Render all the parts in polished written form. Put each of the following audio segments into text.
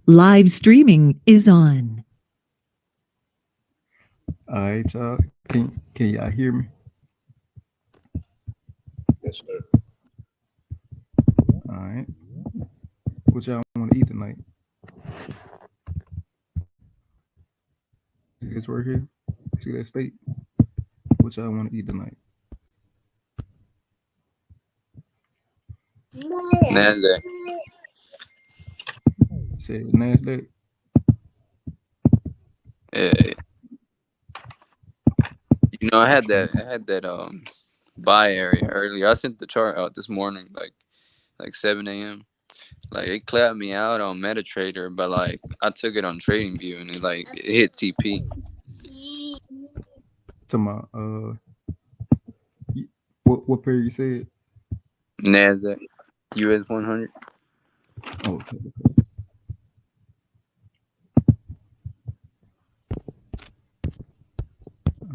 Live streaming is on. All right, y'all. Can y'all hear me? Yes, sir. All right. What y'all want to eat tonight? See this right here? See that steak? What y'all want to eat tonight? Nasdaq. Say Nasdaq. Yeah, I had that buy area earlier. I sent the chart out this morning, like 7 a.m. Like it clapped me out on MetaTrader, but like I took it on TradingView and it hit TP. To my what pair you said? Nasdaq US 100. Oh, okay.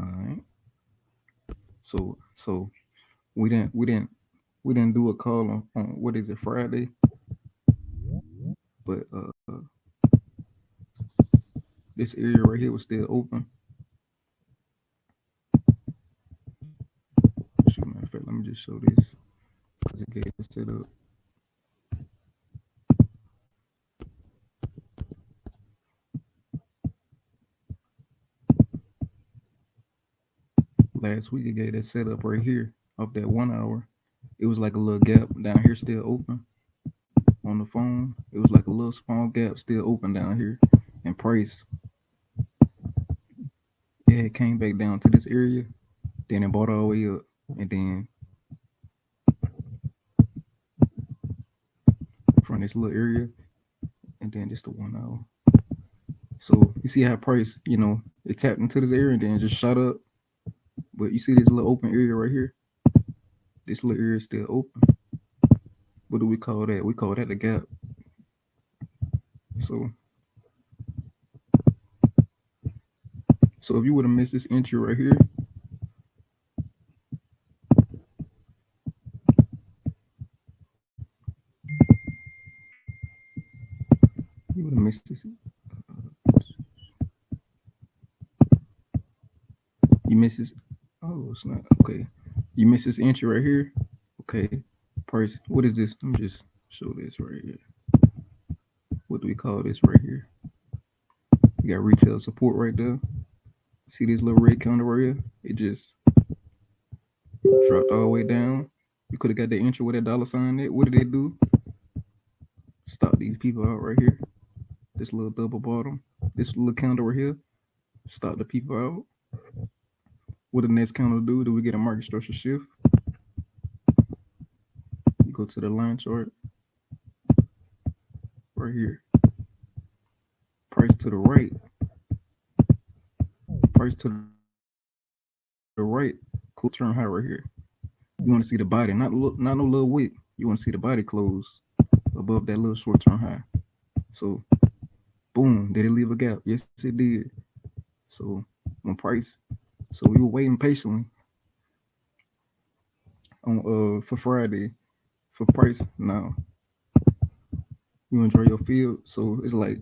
All right. So we didn't do a call on what is it, Friday, but this area right here was still open. Shoot, matter of fact, let me just show this because it gave it set up. Last week it gave that setup right here of that 1 hour. It was like a little gap down here still open on the phone. It was like a little small gap still open down here. And price, it had came back down to this area. Then it bought all the way up. And then from this little area. And then just the 1 hour. So you see how price, it tapped into this area and then just shot up. But you see this little open area right here? This little area is still open. What do we call that? We call that the gap. So if you would have missed this entry right here, you would have missed this. You miss this. Oh, it's not okay. You miss this entry right here. Okay, price. What is this? Let me just show this right here. What do we call this right here? You got retail support right there. See this little red counter right here? It just dropped all the way down. You could have got the entry with that dollar sign there. What did it do? Stop these people out right here. This little double bottom. This little counter right here. Stop the people out. What the next counter do? Do we get a market structure shift? You go to the line chart right here. Price to the right. Price to the right. Close turn high right here. You want to see the body, not no little wick. You want to see the body close above that little short term high. So, boom, did it leave a gap? Yes, it did. So, on price, so we were waiting patiently on for Friday for price. Now, you enjoy your field. So it's like,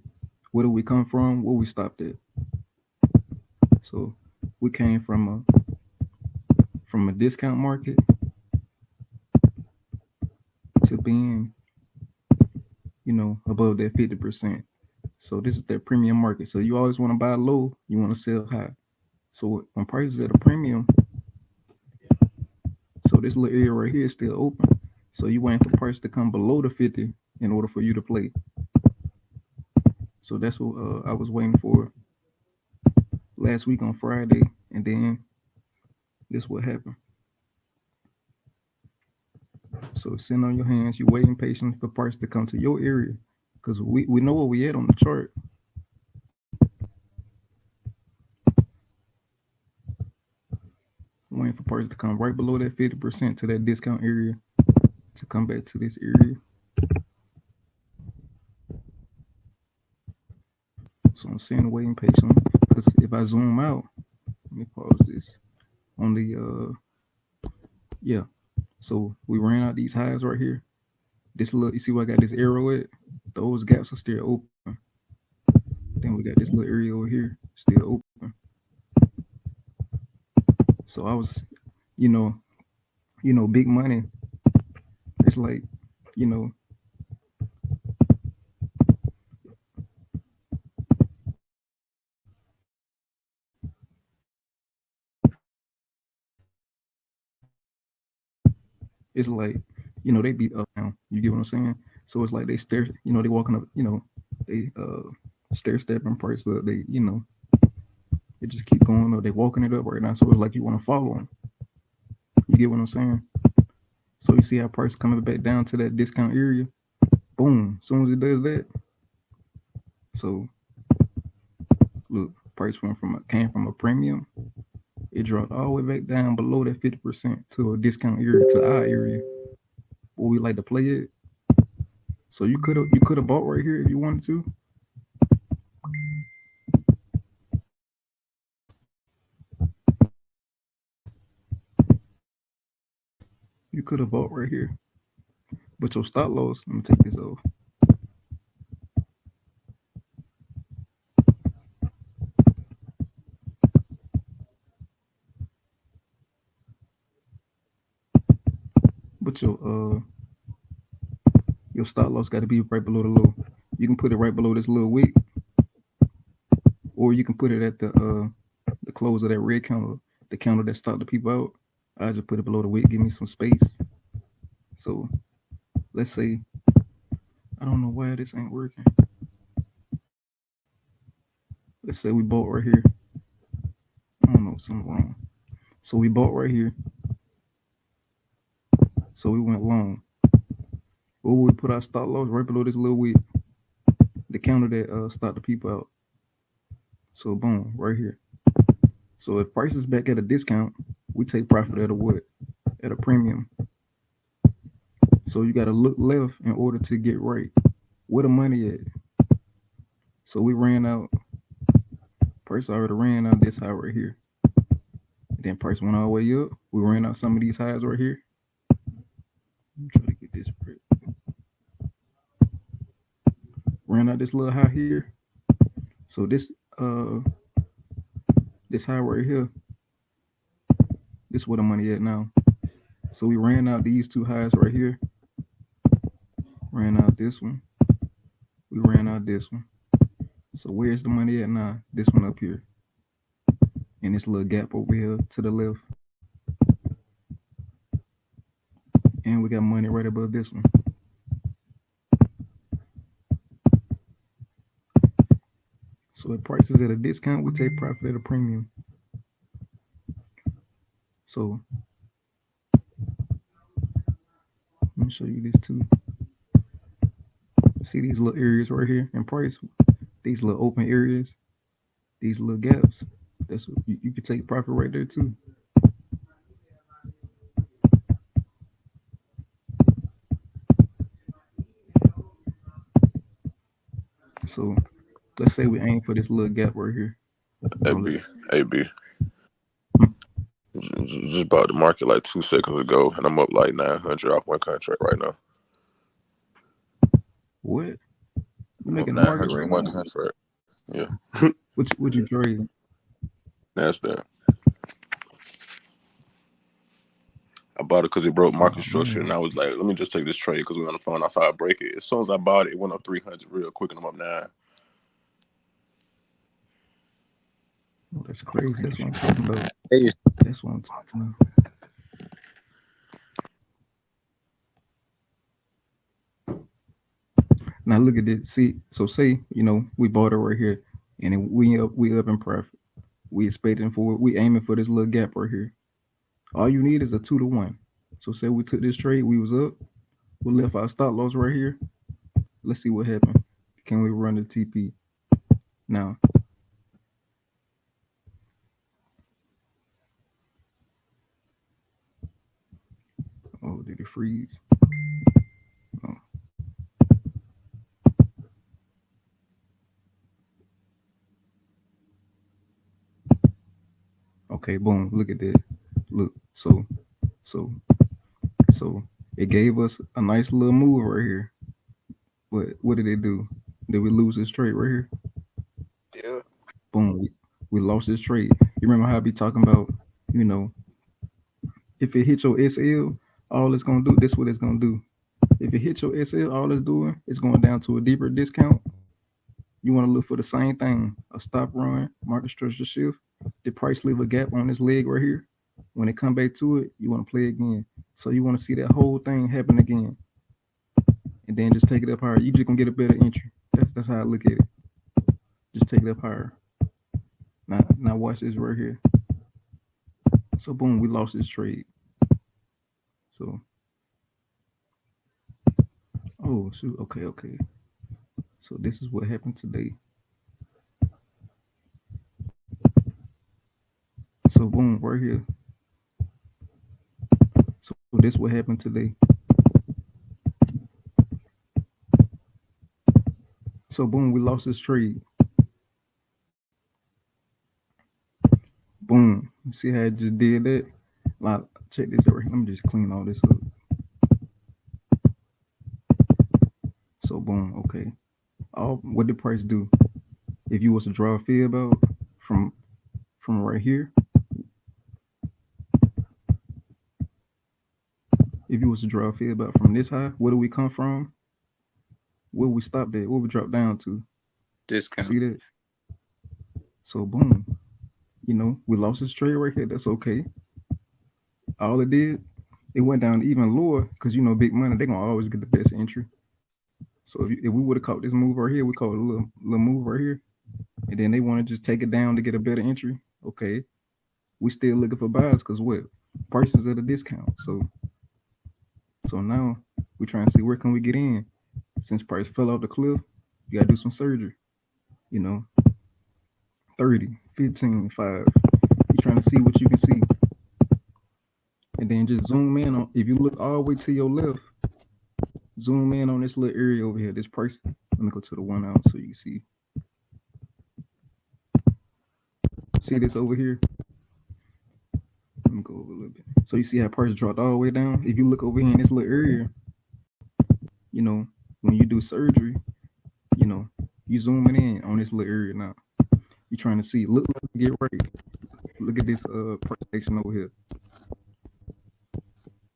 where do we come from? Where we stopped at? So we came from a discount market to being, above that 50%. So this is that premium market. So you always want to buy low, you want to sell high. So when prices at a premium, so this little area right here is still open. So you waiting for price to come below the 50 in order for you to play. So that's what I was waiting for last week on Friday, and then this what happened. So sitting on your hands, you waiting patiently for price to come to your area, because we know where we at on the chart. Waiting for price to come right below that 50% to that discount area to come back to this area. So I'm sitting waiting patiently, because if I zoom out, let me pause this on the yeah. So we ran out these highs right here. This little, you see where I got this arrow at? Those gaps are still open. then we got this little area over here still open. So I was, you know, big money. It's like, you know, it's like, they be up now. You get what I'm saying? So it's like they stare, they walking up, they stair stepping parts of they, it just keep going up. They walking it up right now. So it's like you want to follow them. You get what I'm saying? So you see how price coming back down to that discount area. Boom. As soon as it does that, so look, price came from a premium. It dropped all the way back down below that 50% to a discount area to our area where we like to play it. So you could have bought right here if you wanted to. You could have bought right here. But your stop loss, let me take this off. But your stop loss got to be right below the low. You can put it right below this little wick, or you can put it at the close of that red counter, the counter that stopped the people out. I just put it below the wick, give me some space. So let's say, I don't know why this ain't working. Let's say we bought right here. I don't know, something wrong. So we bought right here. So we went long. Or we put our stop loss right below this little wick, the counter that stopped the people out. So boom, right here. So if price is back at a discount, we take profit at a what? At a premium. So you gotta look left in order to get right. Where the money at? So we ran out. Price already ran out this high right here. Then price went all the way up. We ran out some of these highs right here. I'm trying to get this right. Ran out this little high here. So this high right here, this where the money at now. So we ran out these two highs right here. Ran out this one. We ran out this one. So where's the money at now? This one up here. And this little gap over here to the left. And we got money right above this one. So if price is at a discount, we take profit at a premium. So let me show you this too. See these little areas right here in price? These little open areas, these little gaps. That's what you could take profit right there too. So let's say we aim for this little gap right here. AB. Just bought the market like 2 seconds ago, and I'm up like 900 off one contract right now. What? You making 900 right one contract? Yeah. What you trade? That's that. I bought it because it broke market structure, and I was like, let me just take this trade because we're on the phone. I saw it break it. As soon as I bought it, it went up 300 real quick, and I'm up 9. Oh, that's crazy. That's what I'm talking about. That's what I'm talking about. Now look at this. See, so say we bought it right here, and then we up in profit. We expecting for we aiming for this little gap right here. All you need is a 2-to-1. So say we took this trade, we was up, we left our stop loss right here. Let's see what happened. Can we run the TP now? Oh, did it freeze? Oh. Okay, boom. Look at that. Look, so it gave us a nice little move right here. But what did it do? Did we lose this trade right here? we lost this trade. You remember how I be talking about, you know, if it hits your SL, all it's gonna do, this what it's gonna do. If it hits your SL, all it's doing is going down to a deeper discount. You want to look for the same thing: a stop run, market structure shift. The price leave a gap on this leg right here. When it come back to it, you want to play again. So you want to see that whole thing happen again, and then just take it up higher. You just gonna get a better entry. That's how I look at it. Just take it up higher. Now watch this right here. So boom, we lost this trade. So oh shoot, okay. So this is what happened today. So boom, right here. So this what happened today. So boom, we lost this trade. Boom. You see how I just did that? Like, check this out. Let me just clean all this up. So boom, okay. What did price do? If you was to draw a fib out from right here, if you was to draw a fib out from this high, where do we come from? Where we stopped at? Where we drop down to? Discount. See that? So boom, we lost this trade right here. That's okay. All it did, it went down even lower because big money, they're gonna always get the best entry. So if we would have caught this move right here, we caught a little move right here, and then they want to just take it down to get a better entry. Okay, we still looking for buys because what? Prices at a discount. So now we're trying to see where can we get in. Since price fell off the cliff, you gotta do some surgery. 30, 15, 5. You're trying to see what you can see. And then just zoom in on, if you look all the way to your left, zoom in on this little area over here, this price. Let me go to the 1 ounce so you can see. See this over here? Let me go over a little bit. So you see how price dropped all the way down? If you look over here in this little area, when you do surgery, you zooming in on this little area now. You're trying to see, look, get right. Look at this price section over here.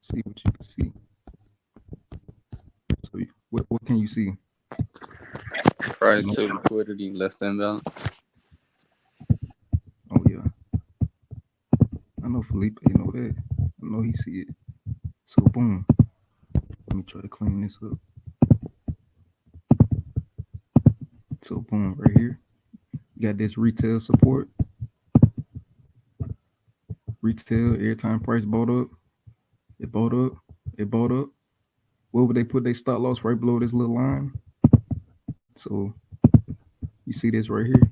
See what you can see. So what can you see? Price to liquidity left inbound. Oh yeah. I know Felipe know that. I know he see it. So boom. Let me try to clean this up. So boom, right here. You got this retail support. Retail, every time price bought up, it bought up. Where would they put their stop loss? Right below this little line. So you see this right here.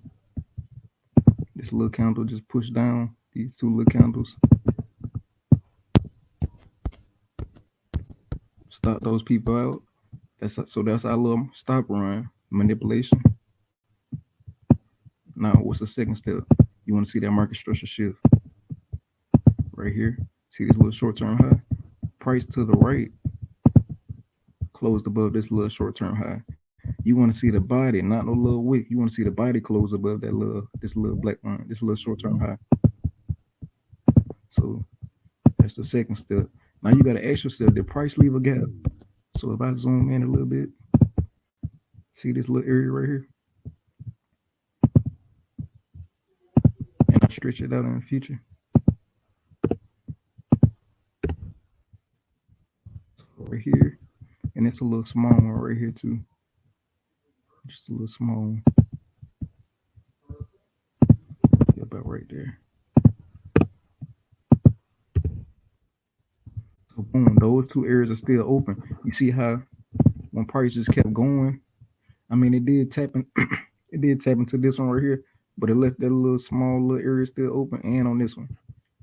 This little candle just pushed down. These two little candles. Stop those people out. That's our little stop run manipulation. Now, what's the second step? You want to see that market structure shift right here. See this little short-term high. Price to the right closed above this little short-term high. You want to see the body, not no little wick. You want to see the body close above this little black line, this little short-term high. So that's the second step. Now you got to ask yourself, did price leave a gap? So if I zoom in a little bit, see this little area right here? And I stretch it out in the future. So right here, and it's a little small one right here too. Just a little small one. Yeah, about right there. So boom, those two areas are still open. You see how when price just kept going, I mean it did tap into this one right here, but it left that little small little area still open and on this one.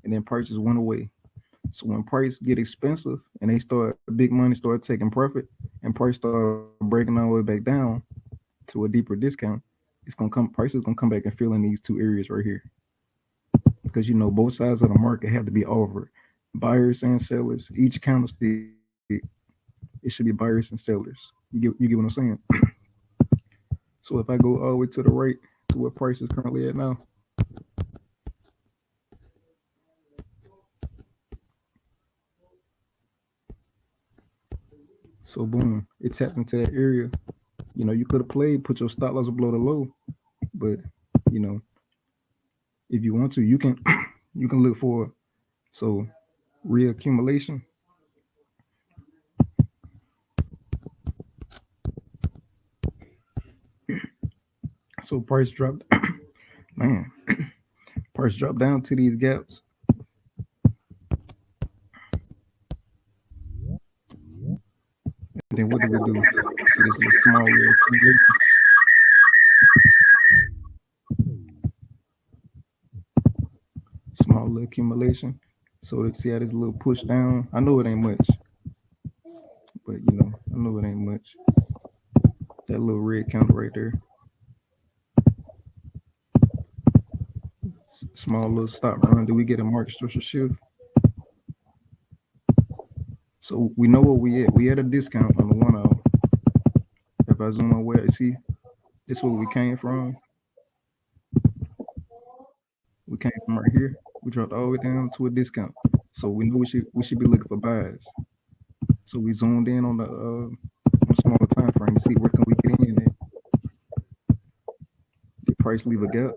And then price just went away. So when price get expensive and big money start taking profit and price start breaking all the way back down to a deeper discount, price is gonna come back and fill in these two areas right here. Because both sides of the market have to be over. Buyers and sellers. Each candlestick, it should be buyers and sellers. You get what I'm saying? So if I go all the way to the right to where price is currently at now, So boom, it tapped into that area. You could have played, put your stop loss below the low, but you know, if you want to, you can you can look for so reaccumulation. So price dropped, man. Price dropped down to these gaps. And then what do we do? See this little small little accumulation. Small little accumulation. So let's see how this little push down. I know it ain't much, but I know it ain't much. That little red candle right there. Small little stop run. Do we get a market structure shift? So we know where we at. We at a discount on the 1 hour. If I zoom on where I see, this is where we came from. We came from right here. We dropped all the way down to a discount. So we know we should be looking for buys. So we zoomed in on the smaller time frame to see where can we get in at. Did price leave a gap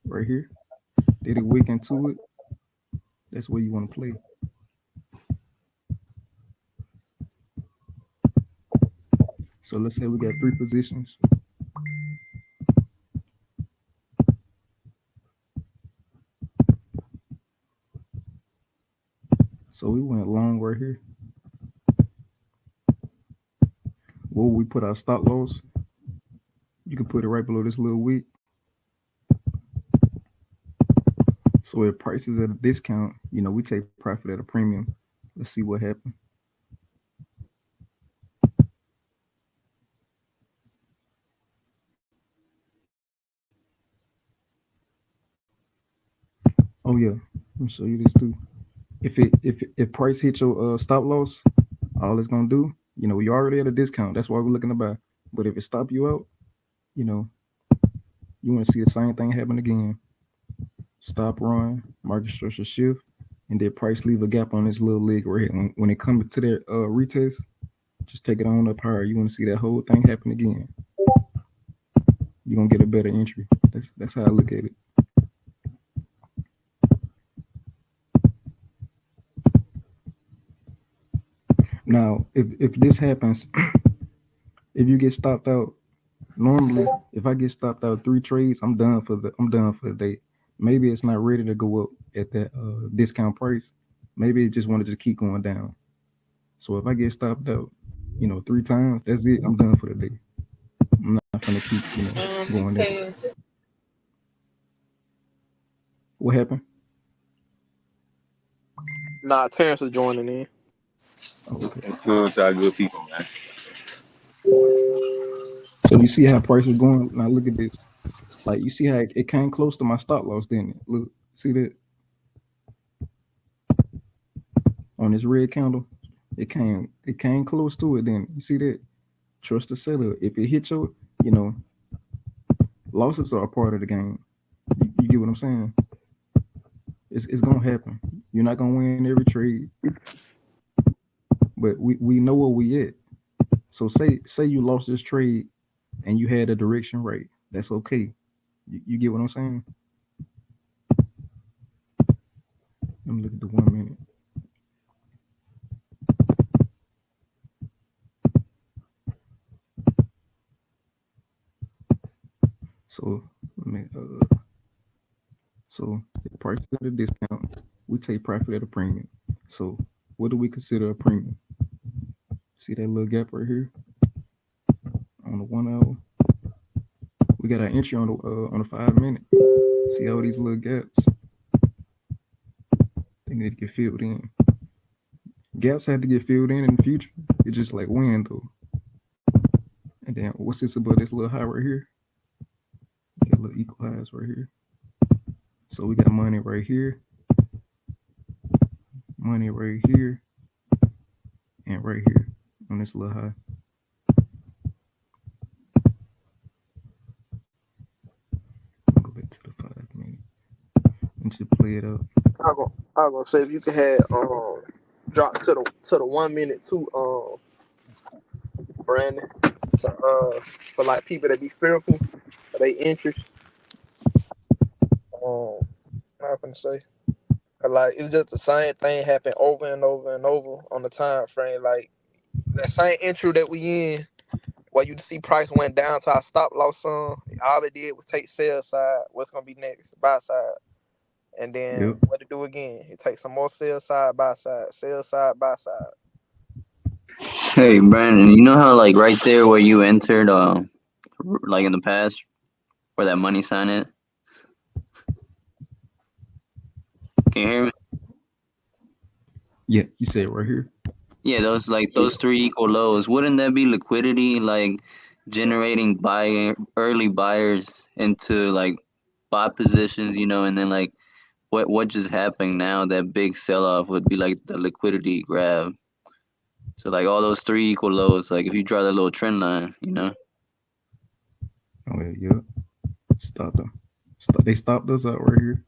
right here? Did it wick into it? That's where you want to play. So let's say we got 3 positions. So we went long right here. Where we put our stop loss? You can put it right below this little wick. So if price is at a discount, we take profit at a premium. Let's see what happened. Oh yeah, let me show you this too. If price hits your stop loss, all it's gonna do, you're already at a discount. That's why we're looking to buy. But if it stop you out, you want to see the same thing happen again. Stop, run, market structure shift, and then price leave a gap on this little leg right here. When it comes to that retest, just take it on up higher. You want to see that whole thing happen again. You're gonna get a better entry. That's how I look at it. Now, if this happens, if you get stopped out, normally if I get stopped out 3 trades, I'm done for the day. Maybe it's not ready to go up at that discount price. Maybe it just wanted to keep going down. So if I get stopped out, 3 times, that's it. I'm done for the day. I'm not gonna keep going there. What happened? Nah, Terrence is joining in. Oh, okay. It's cool to our good people, man. So you see how price is going? Now look at this. Like you see how it came close to my stop loss, didn't it? Look, see that? On this red candle, it came close to it, then you see that? Trust the seller. If it hits your, losses are a part of the game. You get what I'm saying? It's gonna happen. You're not gonna win every trade. But we know where we at. So say you lost this trade and you had a direction right. That's okay. You get what I'm saying? Let me look at the 1 minute. So so the price at a discount, we take profit at a premium. So what do we consider a premium? See that little gap right here on the 1 hour? We got our entry on the 5 minute. See all these little gaps? They need to get filled in. Gaps have to get filled in the future. It's just like wind though. And then what's this above this little high right here? Got little equal highs right here. So we got money right here, money right here, and right here on this little high. I'll go back to the 5 minute and just play it up. I was gonna say if you could have drop to the 1 minute too. Brandon, for like people that be fearful of their interest. What I'm gonna say? Like it's just the same thing happen over and over and over on the time frame. Like that same intro that we in, where you see price went down to our stop loss some. All it did was take sell side. What's gonna be next? Buy side. And then Yep. what to do again? It takes some more sell side, buy side, sell side, buy side. Hey Brandon, you know how like right there where you entered, like in the past, where that money sign is? Can you hear me? Yeah, you say it right here. Yeah, those three equal lows. Wouldn't that be liquidity, like generating early buyers into like buy positions, and then like what just happened now, that big sell off would be like the liquidity grab. So like all those three equal lows, like if you draw that little trend line. Oh yeah. Stop them. They stopped us out right here.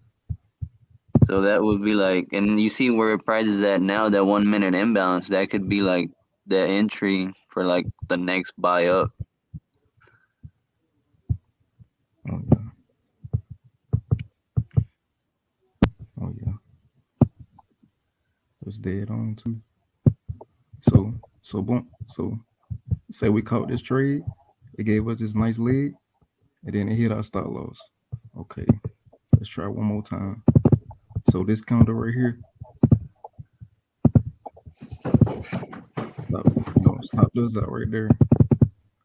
So that would be like, and you see where price is at now, that 1 minute imbalance, that could be like the entry for like the next buy up. Oh yeah. Oh yeah. It was dead on too. So boom. So say we caught this trade. It gave us this nice leg, and then it hit our stop loss. Okay. Let's try one more time. So this counter right here, stop those out right there.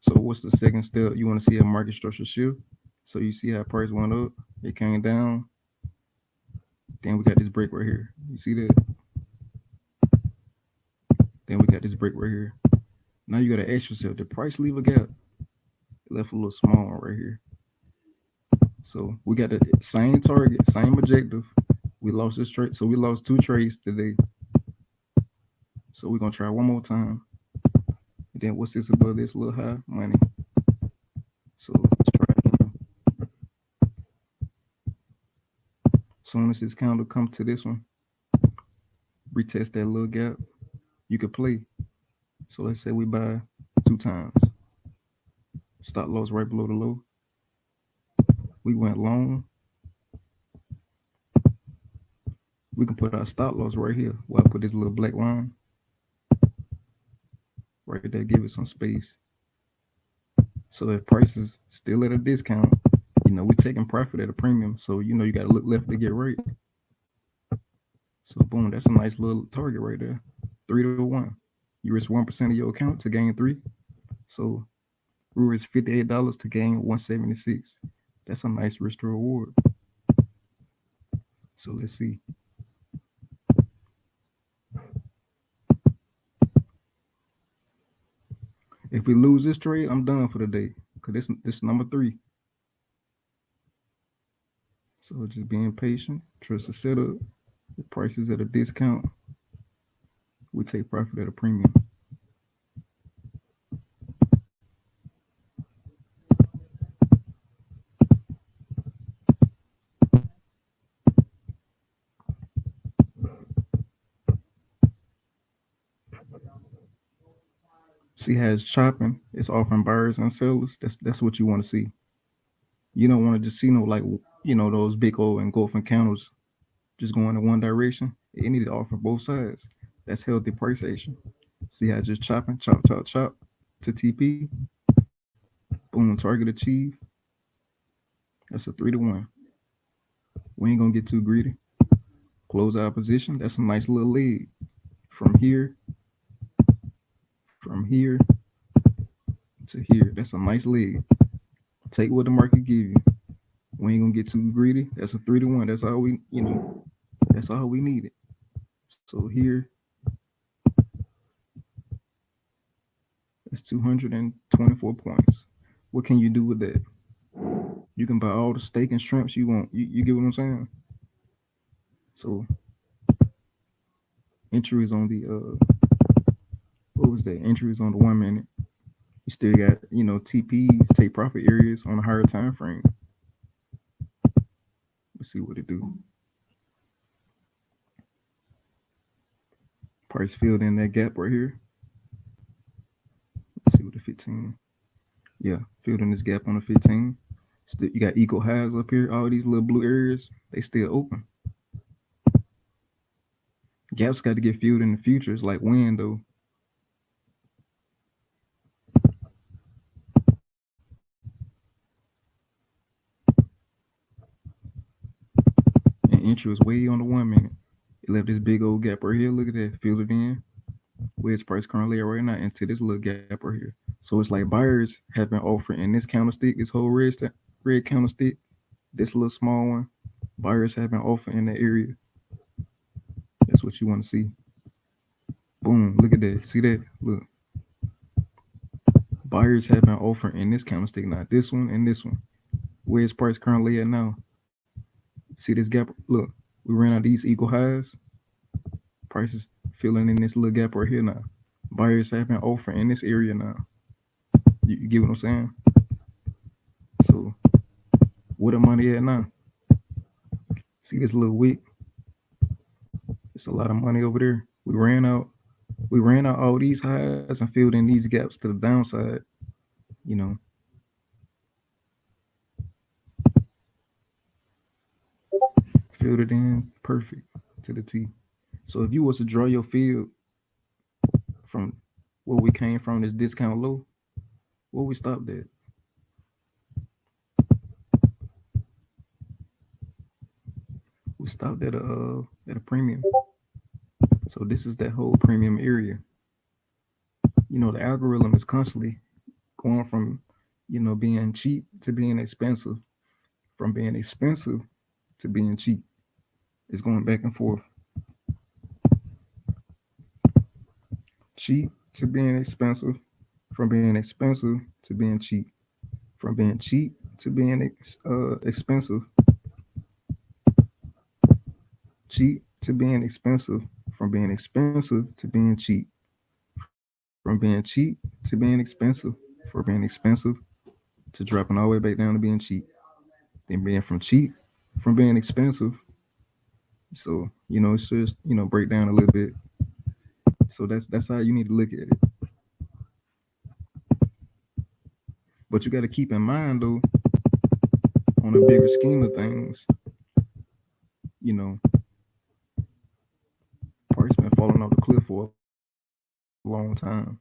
So what's the second step? You want to see a market structure shift. So you see how price went up, it came down. Then we got this break right here. You see that? Then we got this break right here. Now you got to ask yourself, did price leave a gap? It left a little small one right here. So we got the same target, same objective. We lost this trade. So we lost 2 trades today. So we're going to try one more time. And then what's this above this little high? Money. So let's try again. Soon as this candle comes to this one, retest that little gap, you could play. So let's say we buy 2 times. Stop loss right below the low. We went long. We can put our stop loss right here. Where I put this little black line. Right there, give it some space. So if price is still at a discount, we're taking profit at a premium. So you got to look left to get right. So boom, that's a nice little target right there. 3 to 1. You risk 1% of your account to gain 3. So we risk $58 to gain 176. That's a nice risk to reward. So let's see. If we lose this trade, I'm done for the day. Cause this is number 3. So just being patient, trust the setup. The price is at a discount. We take profit at a premium. See how it's chopping? It's offering buyers and sellers. That's what you want to see. You don't want to just see those big old engulfing candles just going in one direction. It need to offer both sides. That's healthy price action. See how it's just chopping, chop, chop, chop to TP. Boom, target achieved. That's a 3 to 1. We ain't gonna get too greedy. Close our position. That's a nice little lead. From here to here. That's a nice leg. Take what the market give you. We ain't gonna get too greedy. That's a 3 to 1. That's all that's all we needed. So here, that's 224 points. What can you do with that? You can buy all the steak and shrimps you want. You get what I'm saying? So entries on the what was that? Entries on the 1 minute. You still got, TPs, take profit areas on a higher time frame. Let's see what it do. Price filled in that gap right here. See what the 15. Yeah, filled in this gap on the 15. Still, you got equal highs up here. All these little blue areas, they still open. Gaps got to get filled in the future. It's like when though. And entry was way on the 1 minute. It left this big old gap right here. Look at that. Fill it in. Where its price currently at right now into this little gap right here. So it's like buyers have been offering in this candlestick, this whole red candlestick, this little small one. Buyers have been offering in that area. That's what you want to see. Boom. Look at that. See that? Look. Buyers have been offering in this candlestick, not this one and this one. Where its price currently at now? See this gap? Look, we ran out these equal highs. Prices filling in this little gap right here now. Buyers have been offering in this area now. You get what I'm saying? So, where the money at now? See this little wick? It's a lot of money over there. We ran out. We ran out all these highs and filled in these gaps to the downside. You know, filled it in perfect to the T. So if you was to draw your field from where we came from, this discount low, where we stopped at? We stopped at a premium. So this is that whole premium area. You know, the algorithm is constantly going from, being cheap to being expensive, from being expensive to being cheap. It's going back and forth. Cheap to being expensive, from being expensive to being cheap, from being cheap to being expensive, cheap to being expensive, from being expensive to being cheap, from being cheap to being expensive, from being expensive to dropping all the way back down to being cheap, then being from cheap, from being expensive. So it's just break down a little bit. So that's how you need to look at it. But you got to keep in mind though, on a bigger scheme of things, you know, price been falling off the cliff for a long time.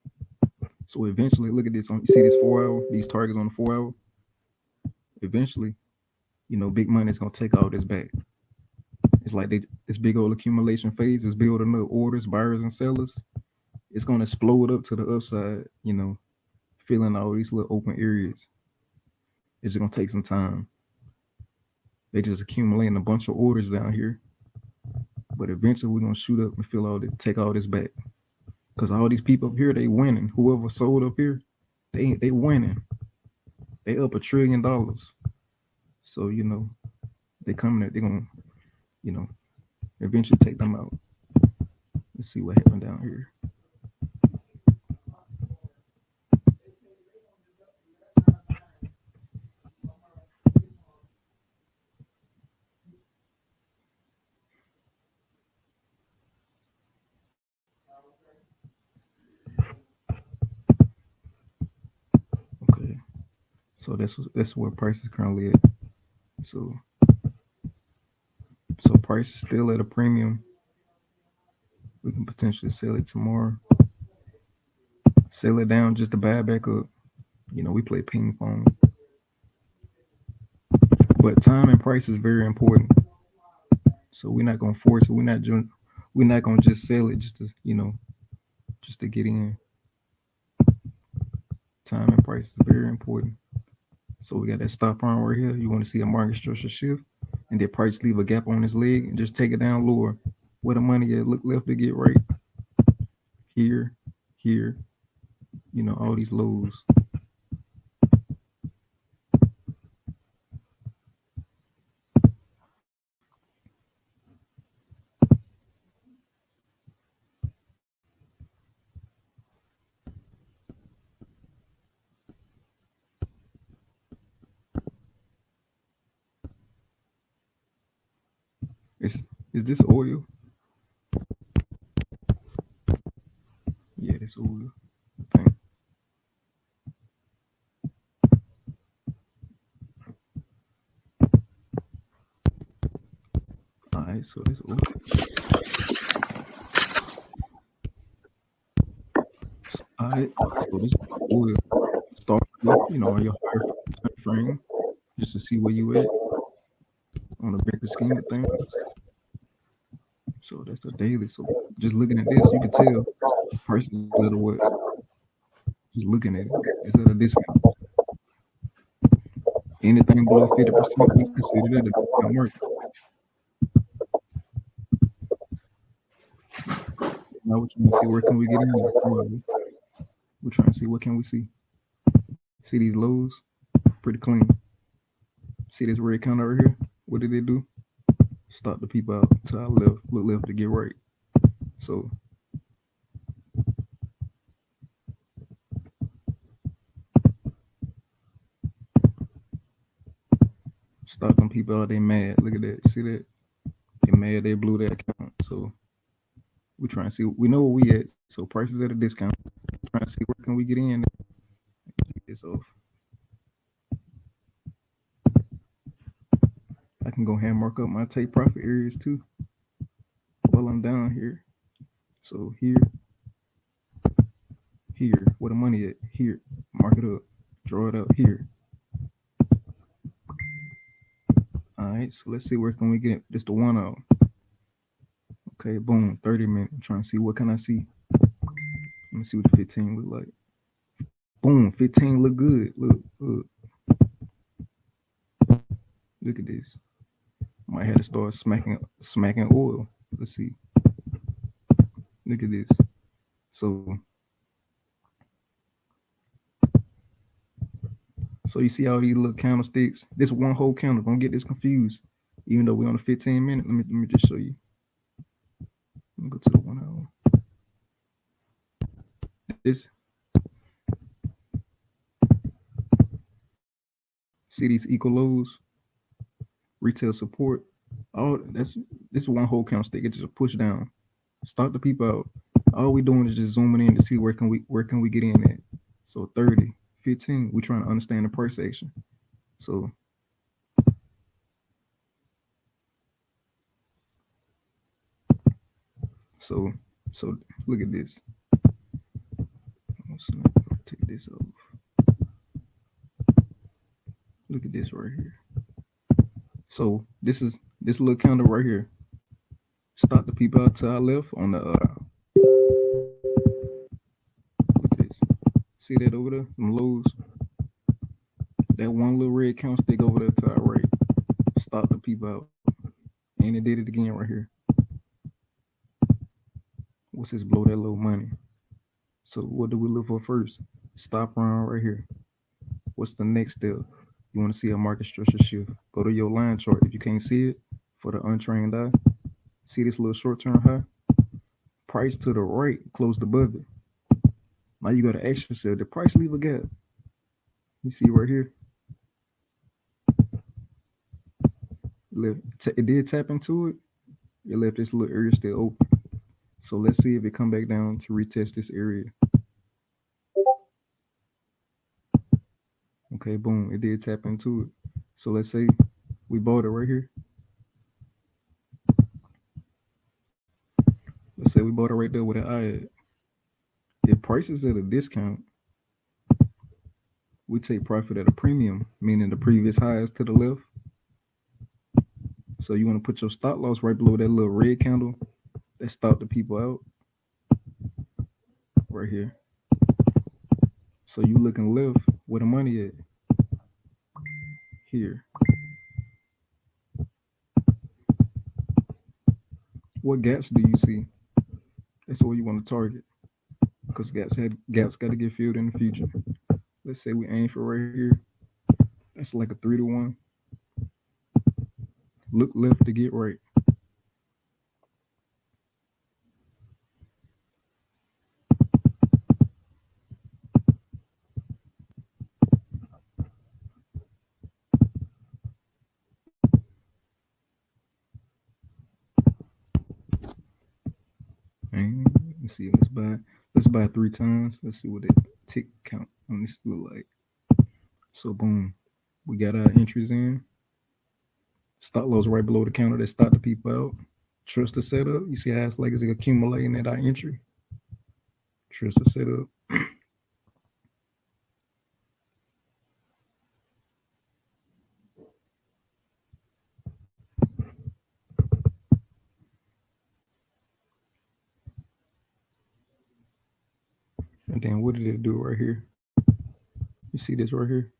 So eventually, look at this. You see this 4 hour, these targets on the 4 hour. Eventually, big money is gonna take all this back. It's like this big old accumulation phase is building up orders, buyers and sellers. It's gonna explode up to the upside. Filling all these little open areas. It's just gonna take some time. They just accumulating a bunch of orders down here. But eventually we're gonna shoot up and take all this back. Because all these people up here, they winning. Whoever sold up here, they winning. They up $1 trillion. So, they coming, they're gonna, eventually take them out. Let's see what happened down here. Okay. So that's where price is currently at. So price is still at a premium. We can potentially sell it tomorrow. Sell it down just to buy it back up. We play ping pong. But time and price is very important. So we're not gonna force it. We're not gonna just sell it just to get in. Time and price is very important. So we got that stop on right here. You want to see a market structure shift, and then price leave a gap on his leg and just take it down lower. Where the money at? Look left to get right. Here, all these lows. Is this oil? Yeah, this oil. I think. right, so this oil. All right, so this oil start, on your higher time frame just to see where you at on the bigger scheme of things. So that's the daily. So just looking at this, you can tell the price is at a what? Just looking at it, it's at a discount. Anything below 50%, we consider that a discount market. Now we're trying to see where can we get in. We're trying to see what can we see. See these lows, pretty clean. See this red counter right here? What did they do? Stop the people out to our left, look left to get right. So stop them people out. They mad. Look at that. See that? They mad. They blew their account. So we're trying to see. We know where we at. So prices at a discount. We're trying to see where can we get in. Take this off. I can go ahead and mark up my take profit areas too while I'm down here. So here, where the money at? Here, mark it up, draw it out here. All right, so let's see where can we get just the one out. Okay, boom, 30 minutes. I'm trying to see what can I see. Let me see what the 15 look like. Boom, 15 look good. Look at this. Might have to start smacking oil. Let's see. Look at this. So you see all these little candlesticks. This one whole candle. Don't get this confused. Even though we're on a 15 minute, let me just show you. Let me go to the 1 hour. This. See these equal lows, retail support. All this one whole candlestick. It's just a push down. Start the people out. All we doing is just zooming in to see where can we get in at. So 30, 15. We're trying to understand the price action. So look at this. Take this off. Look at this right here. So this little candle right here. Stop the people out to our left on the look at this. See that over there? Them lows. That one little red candlestick over there to our right. Stop the people out. And it did it again right here. What's this blow that little money? So what do we look for first? Stop around right here. What's the next step? You want to see a market structure shift? Go to your line chart. If you can't see it, for the untrained eye, see this little short-term high? Price to the right, closed above it. Now you got to ask yourself, did price leave a gap? You see right here? It did tap into it. It left this little area still open. So let's see if it come back down to retest this area. Okay, boom, it did tap into it. So let's say we bought it right here. Let's say we bought it right there with an eye at. If price is at a discount, we take profit at a premium, meaning the previous high is to the left. So you want to put your stop loss right below that little red candle that stopped the people out right here. So you looking left where the money at? Here. What gaps do you see? That's what you want to target, because gaps got to get filled in the future. Let's say we aim for right here. That's like a 3-to-1. Look left to get right. And let's see. Let's buy 3 times. Let's see what that tick count on this look like. So boom, we got our entries in. Stop loss right below the counter that stop the people out. Trust the setup. You see how it's like it's accumulating at our entry. Trust the setup. And then what did it do right here? You see this right here?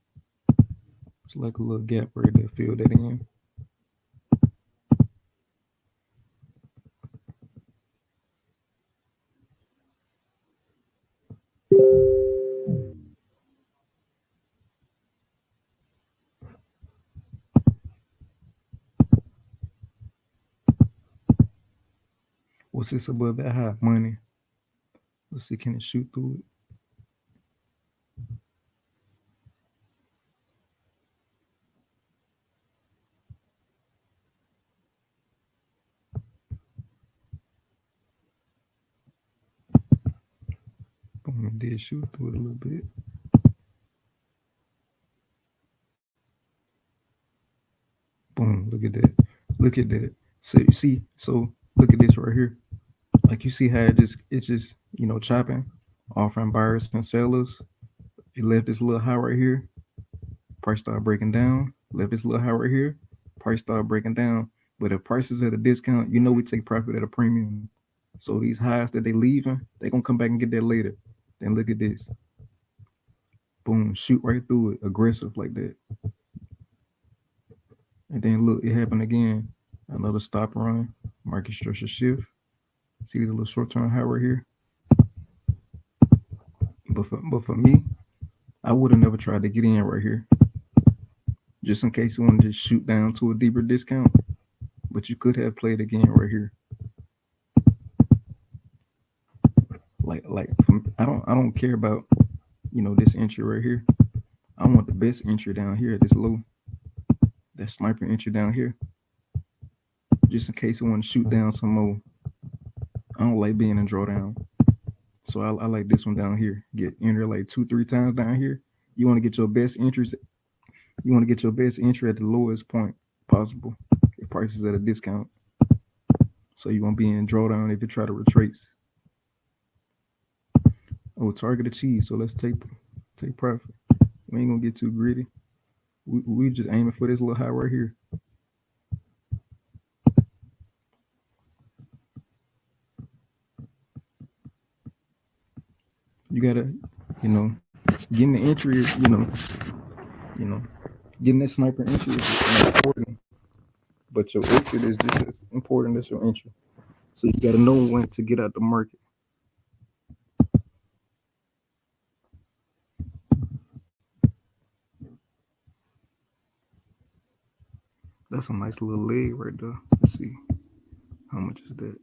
It's like a little gap right there. Fill that in. What's this above that high? Money. Let's see, can it shoot through it? Boom, it did shoot through it a little bit. Boom, look at that. Look at that. So you see, so look at this right here. Like you see how it's just chopping, offering buyers and sellers. It left this little high right here. Price start breaking down. Left this little high right here. Price start breaking down. But if prices at a discount, we take profit at a premium. So these highs that they leaving, they gonna come back and get that later. Then look at this. Boom, shoot right through it, aggressive like that. And then look, it happened again. Another stop run, market structure shift. See the little short-term high right here. But for me, I would have never tried to get in right here, just in case you want to just shoot down to a deeper discount. But you could have played again right here. Like I don't care about this entry right here. I want the best entry down here at this low. That sniper entry down here, just in case I want to shoot down some more. I don't like being in drawdown, so I like this one down here. Get enter like 2-3 times down here. You want to get your best entries. You want to get your best entry at the lowest point possible. If prices at a discount, so you won't be in drawdown if you try to retrace. Oh, target achieved. So let's take profit. We ain't gonna get too greedy. We just aiming for this little high right here. You gotta, getting the entry is, getting that sniper entry is important. But your exit is just as important as your entry. So you gotta know when to get out the market. That's a nice little leg right there. Let's see. How much is that?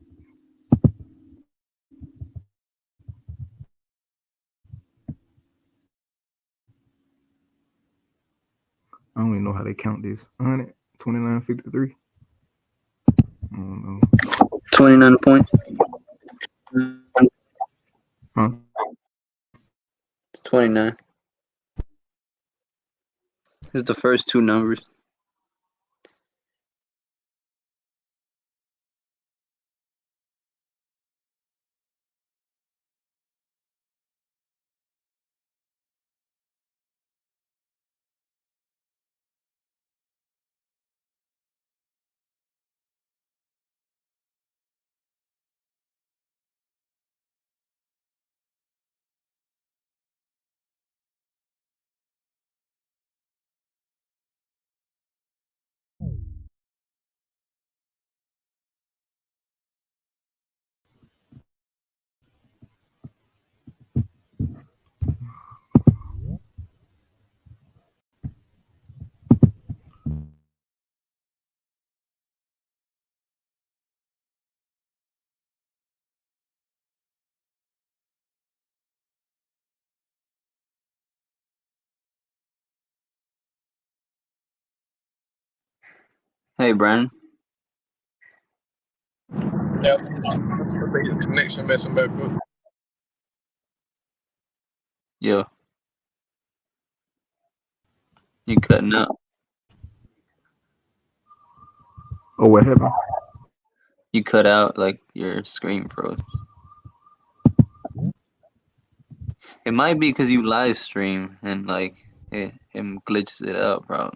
I don't even know how they count this. 129.53. I don't know. 29 points. Huh? 29. This is the first two numbers. Hey, Brandon. Yeah, I think your connection messing back up. Yeah. You cutting out. Oh, what happened? You cut out, like your screen froze. It might be because you live stream and like it glitches it out, bro.